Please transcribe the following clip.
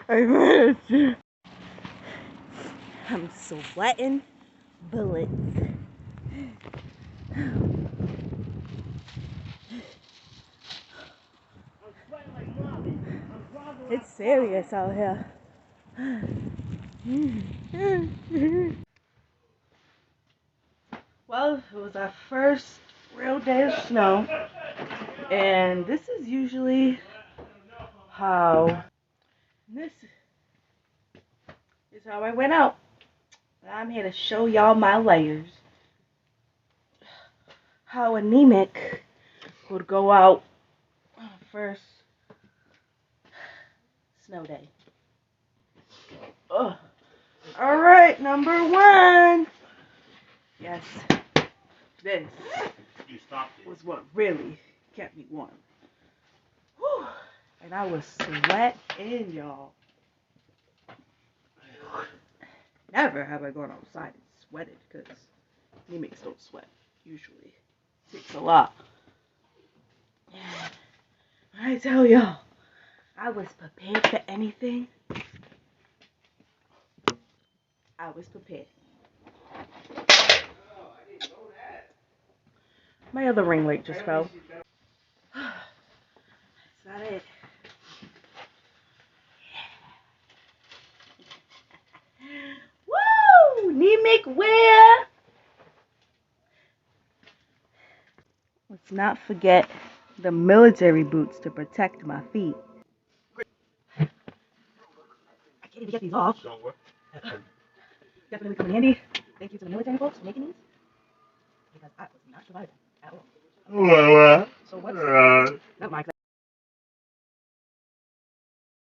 I missed you. I'm sweating bullets. It's serious out here. Well, it was our first real day of snow, and this is usually how I went out. I'm here to show y'all my layers. How anemic would go out on the first snow day. Ugh. All right, number one. Yes, this was what really kept me warm. Whew. And I was sweating, y'all. Never have I gone outside and sweated, because anemics don't sweat, usually. It takes a lot. I tell y'all, I was prepared for anything. I was prepared. My other ring light just fell. That's not it. Woo! Anemic wear! Let's not forget the military boots to protect my feet. I can't even get these off. Definitely come in handy. Thank you to the military folks for making these, because I was not surviving at all.